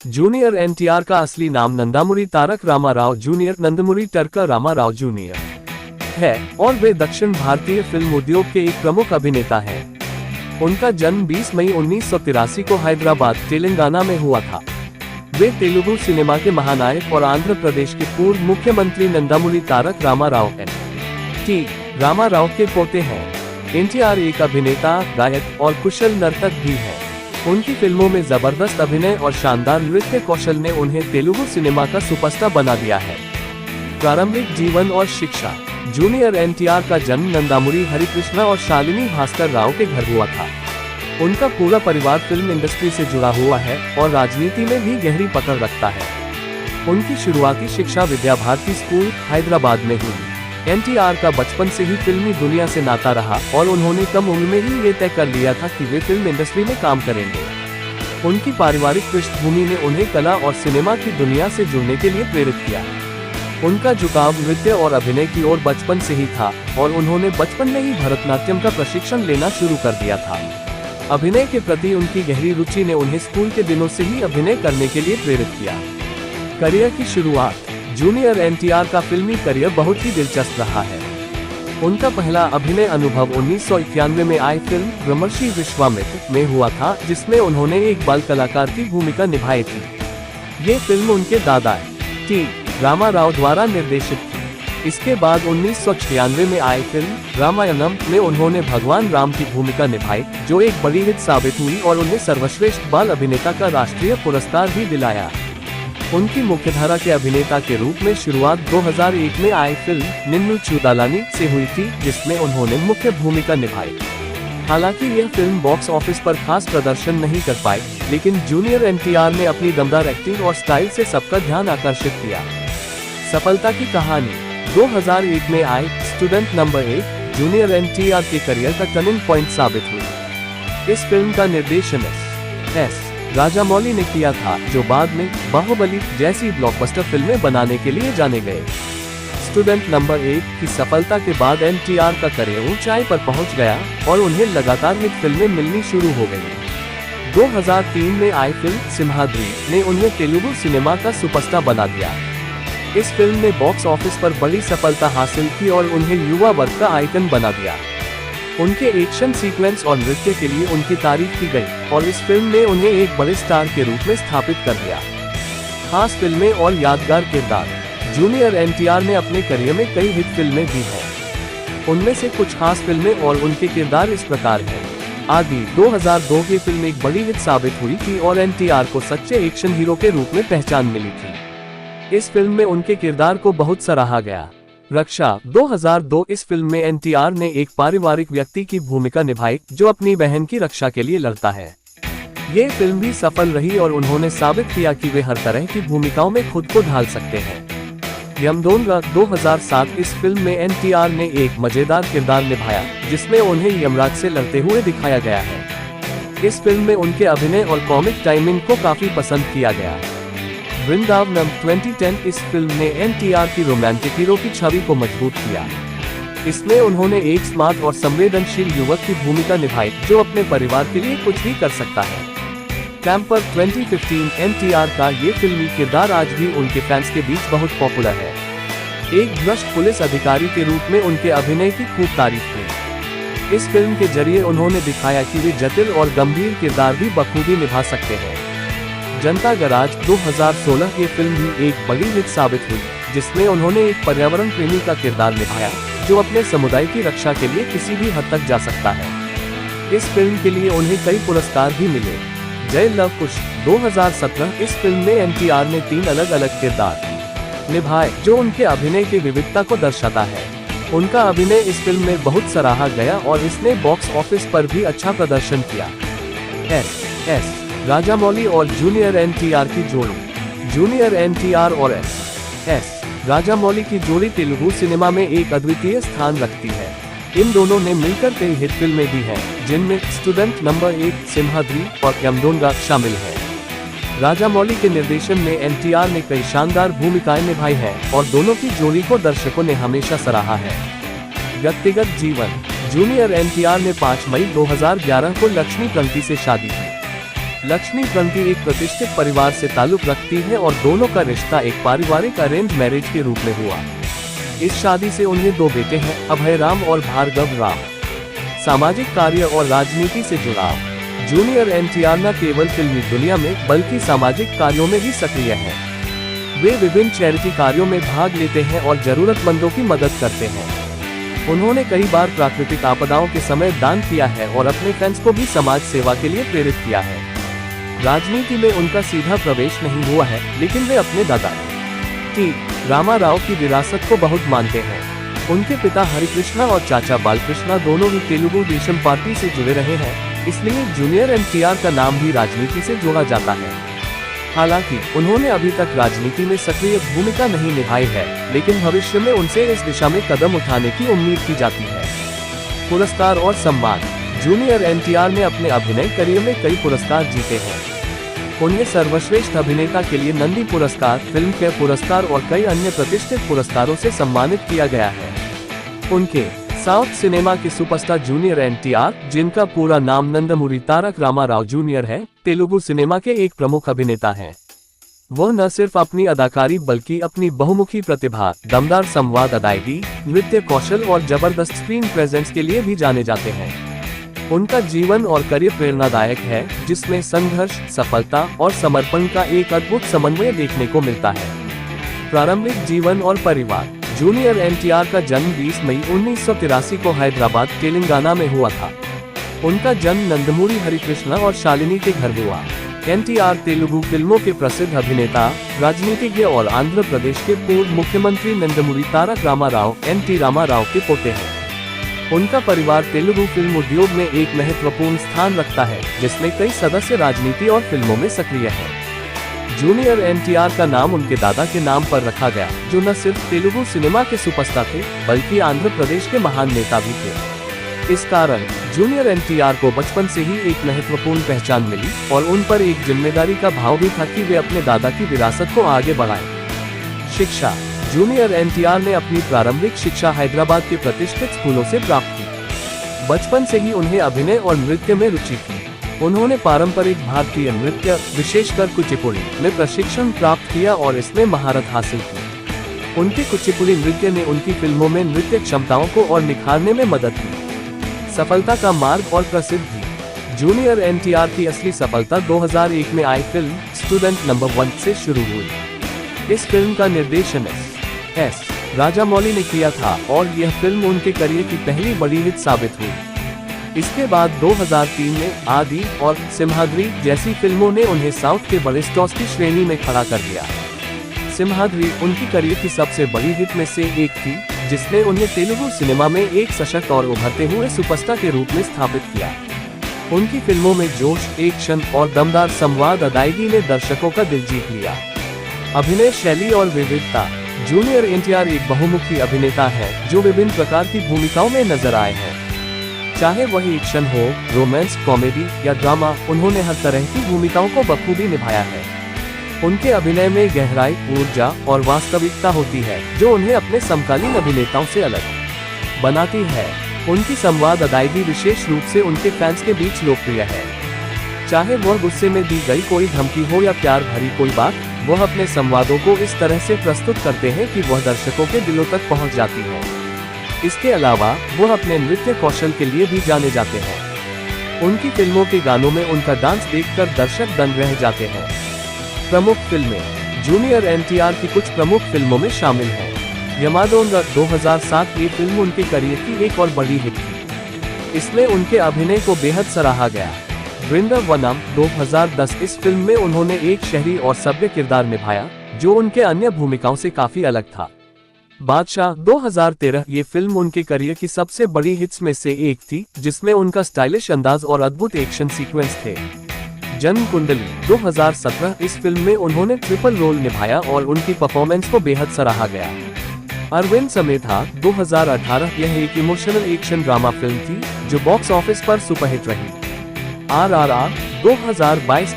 Junior NTR का असली नाम नंदामुरी तारक रामाराव जूनियर नंदमुरी टरका रामाराव जूनियर है और वे दक्षिण भारतीय फिल्म उद्योग के एक प्रमुख अभिनेता हैं। उनका जन्म 20 मई 1983 को हैदराबाद, तेलंगाना में हुआ था। वे तेलुगु सिनेमा के महानायक और आंध्र प्रदेश के पूर्व मुख्यमंत्री नंदामुरी तारक रामाराव एन.टी. रामाराव के पोते हैं। एनटीआर एक अभिनेता, गायक और कुशल नर्तक भी है। उनकी फिल्मों में जबरदस्त अभिनय और शानदार नृत्य कौशल ने उन्हें तेलुगु सिनेमा का सुपरस्टार बना दिया है। प्रारंभिक जीवन और शिक्षा। जूनियर एनटीआर का जन्म नंदामुरी हरिकृष्णा और शालिनी भास्कर राव के घर हुआ था। उनका पूरा परिवार फिल्म इंडस्ट्री से जुड़ा हुआ है और राजनीति में भी गहरी पकड़ रखता है। उनकी शुरुआती शिक्षा विद्या भारती स्कूल, हैदराबाद में हुई। एनटीआर का बचपन से ही फिल्मी दुनिया से नाता रहा और उन्होंने कम उम्र में ही ये तय कर लिया था कि वे फिल्म इंडस्ट्री में काम करेंगे। उनकी पारिवारिक पृष्ठभूमि ने उन्हें कला और सिनेमा की दुनिया से जुड़ने के लिए प्रेरित किया। उनका झुकाव नृत्य और अभिनय की ओर बचपन से ही था और उन्होंने बचपन में ही भरतनाट्यम का प्रशिक्षण लेना शुरू कर दिया था। अभिनय के प्रति उनकी गहरी रुचि ने उन्हें स्कूल के दिनों से ही अभिनय करने के लिए प्रेरित किया। करियर की शुरुआत। जूनियर एनटीआर का फिल्मी करियर बहुत ही दिलचस्प रहा है। उनका पहला अभिनय अनुभव 1991 में आई फिल्म ब्रह्मर्षि विश्वामित्र में हुआ था, जिसमें उन्होंने एक बाल कलाकार की भूमिका निभाई थी। ये फिल्म उनके दादा टी रामाराव द्वारा निर्देशित थी। इसके बाद 1996 में आई फिल्म रामायणम में उन्होंने भगवान राम की भूमिका निभाई, जो एक बड़ी हिट साबित हुई और उन्हें सर्वश्रेष्ठ बाल अभिनेता का राष्ट्रीय पुरस्कार भी दिलाया। उनकी मुख्यधारा के अभिनेता के रूप में शुरुआत 2001 में आई फिल्म निन्नू चूदालानी से हुई थी, जिसमें उन्होंने मुख्य भूमिका निभाई। हालांकि यह फिल्म बॉक्स ऑफिस पर खास प्रदर्शन नहीं कर पाई, लेकिन जूनियर एनटीआर ने अपनी दमदार एक्टिंग और स्टाइल से सबका ध्यान आकर्षित किया। सफलता की कहानी। 2001 में I student number 1 junior NTR के करियर का टर्निंग पॉइंट साबित हुई। इस फिल्म का निर्देशन एस राजामौली ने किया था, जो बाद में बाहुबली जैसी ब्लॉकबस्टर फिल्में बनाने के लिए जाने गए। स्टूडेंट नंबर 1 की सफलता के बाद एनटीआर का करियर ऊंचाई पर पहुंच गया और उन्हें लगातार हिट फिल्में मिलनी शुरू हो गईं। 2003 में आई फिल्म सिम्हाद्री ने उन्हें तेलुगु सिनेमा का सुपरस्टार बना दिया। इस फिल्म ने बॉक्स ऑफिस पर बड़ी सफलता हासिल की और उन्हें युवा वर्ग का आइकन बना दिया। उनके एक्शन सीक्वेंस और नृत्य के लिए उनकी तारीफ की गई और इस फिल्म ने उन्हें एक बड़े स्टार के रूप में स्थापित कर दिया। खास फिल्में और यादगार किरदार। जूनियर एनटीआर ने अपने करियर में कई हिट फिल्में दी हैं। उनमें से कुछ खास फिल्में और उनके किरदार इस प्रकार हैं। आदि 2002 की फिल्म एक बड़ी हिट साबित हुई थी और एनटीआर को सच्चे एक्शन हीरो के रूप में पहचान मिली थी। इस फिल्म में उनके किरदार को बहुत सराहा गया। रक्षा 2002 इस फिल्म में एनटीआर ने एक पारिवारिक व्यक्ति की भूमिका निभाई, जो अपनी बहन की रक्षा के लिए लड़ता है। ये फिल्म भी सफल रही और उन्होंने साबित किया कि वे हर तरह की भूमिकाओं में खुद को ढाल सकते हैं। यमदोंगा 2007 इस फिल्म में एनटीआर ने एक मजेदार किरदार निभाया, जिसमें उन्हें यमराज से लड़ते हुए दिखाया गया है। इस फिल्म में उनके अभिनय और कॉमिक टाइमिंग को काफी पसंद किया गया। वृंदावनम 2010 इस फिल्म ने एनटीआर की रोमांटिक हीरो की छवि को मजबूत किया। इसमें उन्होंने एक स्मार्ट और संवेदनशील युवक की भूमिका निभाई, जो अपने परिवार के लिए कुछ भी कर सकता है। कैंपर 2015 एनटीआर का ये फिल्मी किरदार आज भी उनके फैंस के बीच बहुत पॉपुलर है। एक भ्रष्ट पुलिस अधिकारी के रूप में उनके अभिनय की खूब तारीफ हुई। इस फिल्म के जरिए उन्होंने दिखाया कि वे जटिल और गंभीर किरदार भी बखूबी निभा सकते हैं। जनता गराज 2016 ये फिल्म भी एक बड़ी हिट साबित हुई, जिसमें उन्होंने एक पर्यावरण प्रेमी का किरदार निभाया, जो अपने समुदाय की रक्षा के लिए किसी भी हद तक जा सकता है। इस फिल्म के लिए उन्हें कई पुरस्कार भी मिले। जय लव कुश 2017 इस फिल्म में एनटीआर ने 3 अलग अलग किरदार निभाए, जो उनके अभिनय की विविधता को दर्शाता है। उनका अभिनय इस फिल्म में बहुत सराहा गया और इसने बॉक्स ऑफिस पर भी अच्छा प्रदर्शन किया। एस राजामौली और जूनियर एनटीआर की जोड़ी। जूनियर एनटीआर और एस राजामौली की जोड़ी तेलुगु सिनेमा में एक अद्वितीय स्थान रखती है। इन दोनों ने मिलकर कई हिट फिल्में दी हैं, जिनमें स्टूडेंट नंबर 1, सिम्हाद्री और यमदोंगा शामिल है। राजामौली के निर्देशन में एनटीआर ने कई शानदार भूमिकाएं निभाई हैं और दोनों की जोड़ी को दर्शकों ने हमेशा सराहा है। व्यक्तिगत जीवन। जूनियर एनटीआर ने 5 मई 2011 को लक्ष्मी कंकी से शादी की। लक्ष्मी प्रणति एक प्रतिष्ठित परिवार से ताल्लुक रखती है और दोनों का रिश्ता एक पारिवारिक अरेंज मैरिज के रूप में हुआ। इस शादी से उन्हें 2 बेटे हैं, अभय राम और भार्गव राम। सामाजिक कार्य और राजनीति से जुड़ाव। जूनियर एनटीआर न केवल फिल्मी दुनिया में बल्कि सामाजिक कार्यों में भी सक्रिय हैं। वे विभिन्न चैरिटी कार्यों में भाग लेते हैं और जरूरतमंदों की मदद करते हैं। उन्होंने कई बार प्राकृतिक आपदाओं के समय दान किया है और अपने फैंस को भी समाज सेवा के लिए प्रेरित किया है। राजनीति में उनका सीधा प्रवेश नहीं हुआ है, लेकिन वे अपने दादा टी रामा राव की विरासत को बहुत मानते हैं। उनके पिता हरिकृष्णा और चाचा बालकृष्णा दोनों ही तेलुगु देशम पार्टी से जुड़े रहे हैं, इसलिए जूनियर एनटीआर का नाम भी राजनीति से जोड़ा जाता है। हालांकि उन्होंने अभी तक राजनीति में सक्रिय भूमिका नहीं निभाई है, लेकिन भविष्य में उनसे इस दिशा में कदम उठाने की उम्मीद की जाती है। पुरस्कार और सम्मान। जूनियर एनटीआर ने अपने अभिनय करियर में कई पुरस्कार जीते हैं। उन्हें सर्वश्रेष्ठ अभिनेता के लिए नंदी पुरस्कार, फिल्म फेयर पुरस्कार और कई अन्य प्रतिष्ठित पुरस्कारों से सम्मानित किया गया है। उनके साउथ सिनेमा के सुपरस्टार जूनियर एनटीआर, जिनका पूरा नाम नंदमुरी तारक रामा राव जूनियर है, तेलुगु सिनेमा के एक प्रमुख अभिनेता हैं। वह न सिर्फ अपनी अदाकारी बल्कि अपनी बहुमुखी प्रतिभा, दमदार संवाद अदायगी, नृत्य कौशल और जबरदस्त स्क्रीन प्रेजेंस के लिए भी जाने जाते हैं। उनका जीवन और करियर प्रेरणादायक है, जिसमें संघर्ष, सफलता और समर्पण का एक अद्भुत समन्वय देखने को मिलता है। प्रारंभिक जीवन और परिवार। जूनियर एनटीआर का जन्म 20 मई 1983 को हैदराबाद, तेलंगाना में हुआ था। उनका जन्म नंदमूरी हरिकृष्णा और शालिनी के घर हुआ। एनटीआर तेलुगु फिल्मों के प्रसिद्ध अभिनेता, राजनीतिज्ञ और आंध्र प्रदेश के पूर्व मुख्यमंत्री नंदमूरी तारक रामा राव (एनटी रामा राव) के पोते हैं। उनका परिवार तेलुगु फिल्म उद्योग में एक महत्वपूर्ण स्थान रखता है, जिसमें कई सदस्य राजनीति और फिल्मों में सक्रिय हैं। जूनियर एनटीआर का नाम उनके दादा के नाम पर रखा गया, जो न सिर्फ तेलुगु सिनेमा के सुपरस्टार थे, बल्कि आंध्र प्रदेश के महान नेता भी थे। इस कारण जूनियर एनटीआर को बचपन से ही एक महत्वपूर्ण पहचान मिली और उन पर एक जिम्मेदारी का भाव भी था कि वे अपने दादा की विरासत को आगे बढ़ाएं। शिक्षा। जूनियर एनटीआर ने अपनी प्रारंभिक शिक्षा हैदराबाद के प्रतिष्ठित स्कूलों से प्राप्त की। बचपन से ही उन्हें अभिनय और नृत्य में रुचि थी। उन्होंने पारंपरिक भारतीय नृत्य, विशेषकर कुचिपुड़ी में प्रशिक्षण प्राप्त किया और इसमें महारत हासिल की। उनके कुचिपुड़ी नृत्य ने उनकी फिल्मों में नृत्य क्षमताओं को और निखारने में मदद की। सफलता का मार्ग और प्रसिद्धि। जूनियर एनटीआर की असली सफलता 2001 में आई फिल्म स्टूडेंट नंबर 1 से शुरू हुई। इस फिल्म का निर्देशन एस राजामौली ने किया था और यह फिल्म उनके करियर की पहली बड़ी हिट साबित हुई। इसके बाद 2003 में आदि और सिम्हाद्री जैसी फिल्मों ने उन्हें साउथ के बड़े स्टार्स की श्रेणी में खड़ा कर दिया। सिम्हाद्री उनकी करियर की सबसे बड़ी हिट में से एक थी, जिसने उन्हें तेलुगु सिनेमा में एक सशक्त और उभरते हुए सुपरस्टार के रूप में स्थापित किया। उनकी फिल्मों में जोश, एक्शन और दमदार संवाद अदायगी ने दर्शकों का दिल जीत लिया। अभिनय शैली और विविधता। जूनियर एनटीआर एक बहुमुखी अभिनेता है, जो विभिन्न प्रकार की भूमिकाओं में नजर आए हैं। चाहे वह एक्शन हो, रोमांस, कॉमेडी या ड्रामा, उन्होंने हर तरह की भूमिकाओं को बखूबी निभाया है। उनके अभिनय में गहराई, ऊर्जा और वास्तविकता होती है, जो उन्हें अपने समकालीन अभिनेताओं से अलग बनाती है। उनकी संवाद अदायगी विशेष रूप से उनके फैंस के बीच लोकप्रिय है। चाहे वह गुस्से में दी गई कोई धमकी हो या प्यार भरी कोई बात, वह अपने संवादों को इस तरह से प्रस्तुत करते हैं कि वह दर्शकों के दिलों तक पहुंच जाती है। इसके अलावा वह अपने नृत्य कौशल के लिए भी जाने जाते हैं। उनकी फिल्मों के गानों में उनका डांस देखकर दर्शक दंग रह जाते हैं। प्रमुख फिल्में। जूनियर एनटीआर की कुछ प्रमुख फिल्मों में शामिल हैं। यमादोंगा 2007 ये फिल्म उनके करियर की एक और बड़ी हिट थी। इसमें उनके अभिनय को बेहद सराहा गया। वृंदावनम 2010 इस फिल्म में उन्होंने एक शहरी और सभ्य किरदार निभाया, जो उनके अन्य भूमिकाओं से काफी अलग था। बादशाह 2013 ये फिल्म उनके करियर की सबसे बड़ी हिट्स में से एक थी, जिसमें उनका स्टाइलिश अंदाज और अद्भुत एक्शन सीक्वेंस थे। जन्म कुंडली 2017 इस फिल्म में उन्होंने ट्रिपल रोल निभाया और उनकी परफॉर्मेंस को बेहद सराहा गया। अरविंद समेता 2018 यह एक इमोशनल एक्शन ड्रामा फिल्म थी, जो बॉक्स ऑफिस पर सुपरहिट रही। RRR 2022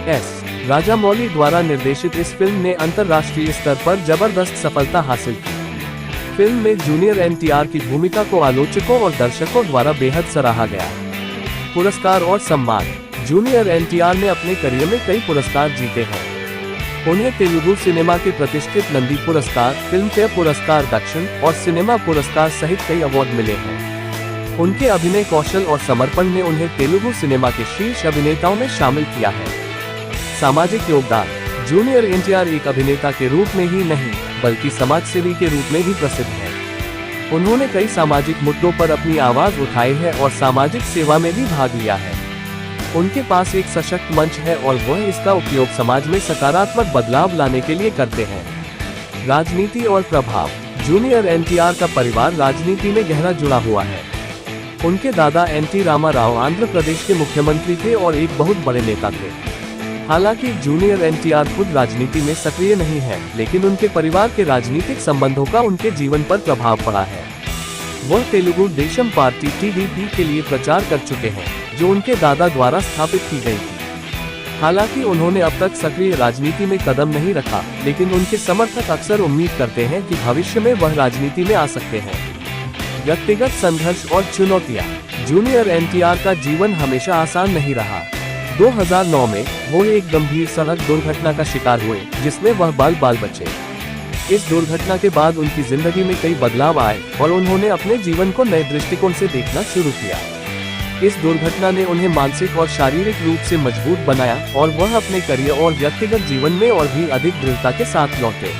एस राजामौली द्वारा निर्देशित इस फिल्म ने अंतर्राष्ट्रीय स्तर पर जबरदस्त सफलता हासिल की। फिल्म में जूनियर एनटीआर की भूमिका को आलोचकों और दर्शकों द्वारा बेहद सराहा गया। पुरस्कार और सम्मान। जूनियर एनटीआर ने अपने करियर में कई पुरस्कार जीते हैं। उन्हें तेलुगु सिनेमा के प्रतिष्ठित नंदी पुरस्कार, फिल्मफेयर पुरस्कार दक्षिण और सिनेमा पुरस्कार सहित कई अवार्ड मिले हैं। उनके अभिनय कौशल और समर्पण ने उन्हें तेलुगु सिनेमा के शीर्ष अभिनेताओं में शामिल किया है। सामाजिक योगदान। जूनियर एनटीआर एक अभिनेता के रूप में ही नहीं, बल्कि समाजसेवी के रूप में भी प्रसिद्ध है। उन्होंने कई सामाजिक मुद्दों पर अपनी आवाज उठाई है और सामाजिक सेवा में भी भाग लिया है। उनके पास एक सशक्त मंच है और वह इसका उपयोग समाज में सकारात्मक बदलाव लाने के लिए करते हैं। राजनीति और प्रभाव। जूनियर एनटीआर का परिवार राजनीति में गहरा जुड़ा हुआ है। उनके दादा एनटी रामाराव आंध्र प्रदेश के मुख्यमंत्री थे और एक बहुत बड़े नेता थे। हालांकि जूनियर एनटीआर खुद राजनीति में सक्रिय नहीं है, लेकिन उनके परिवार के राजनीतिक संबंधों का उनके जीवन पर प्रभाव पड़ा है। वह तेलुगु देशम पार्टी टीडीपी के लिए प्रचार कर चुके हैं, जो उनके दादा द्वारा स्थापित की गई थी। हालांकि उन्होंने अब तक सक्रिय राजनीति में कदम नहीं रखा, लेकिन उनके समर्थक अक्सर उम्मीद करते हैं कि भविष्य में वह राजनीति में आ सकते हैं। व्यक्तिगत संघर्ष और चुनौतियां। जूनियर एनटीआर का जीवन हमेशा आसान नहीं रहा। 2009 में वो एक गंभीर सड़क दुर्घटना का शिकार हुए, जिसमें वह बाल बचे। इस दुर्घटना के बाद उनकी जिंदगी में कई बदलाव आए और उन्होंने अपने जीवन को नए दृष्टिकोण से देखना शुरू किया। इस दुर्घटना ने उन्हें मानसिक और शारीरिक रूप से मजबूत बनाया और वह अपने करियर और व्यक्तिगत जीवन में और भी अधिक दृढ़ता के साथ लौटे।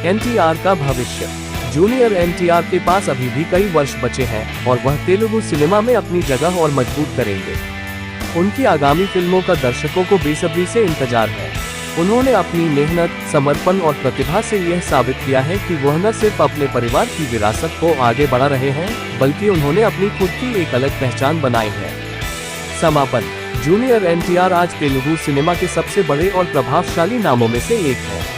एनटीआर का भविष्य। जूनियर एनटीआर के पास अभी भी कई वर्ष बचे हैं और वह तेलुगु सिनेमा में अपनी जगह और मजबूत करेंगे। उनकी आगामी फिल्मों का दर्शकों को बेसब्री से इंतजार है। उन्होंने अपनी मेहनत, समर्पण और प्रतिभा से यह साबित किया है कि वह न सिर्फ अपने परिवार की विरासत को आगे बढ़ा रहे हैं, बल्कि उन्होंने अपनी खुद की एक अलग पहचान बनाई है। समापन। जूनियर एनटीआर आज तेलुगु सिनेमा के सबसे बड़े और प्रभावशाली नामों में से एक है।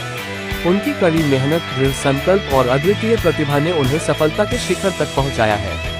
उनकी कड़ी मेहनत, दृढ़ संकल्प और अद्वितीय प्रतिभा ने उन्हें सफलता के शिखर तक पहुंचाया है।